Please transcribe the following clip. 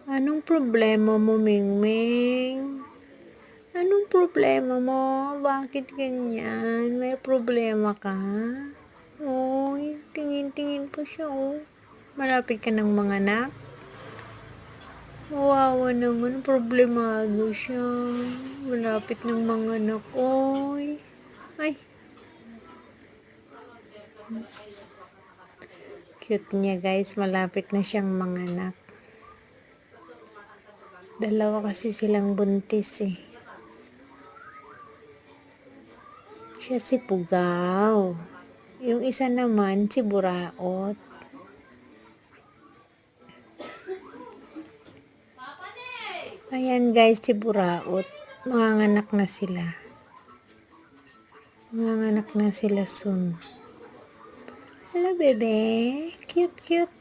Anong problema mo, Mingming? Anong problema mo? Bakit ganyan? May problema ka? Uy, tingin-tingin po siya, oh. Malapit ka ng mga anak? Wawa naman, problemado siya. Malapit ng mga anak, oy. Ay. Cute niya, guys. Malapit na siyang mga anak. Dalawa kasi silang buntis, eh. Siya si Pugaw. Yung isa naman, si Buraot. Ayan, guys, si Buraot. Manganganak na sila. Manganganak na sila soon. Hello, bebe. Cute, cute.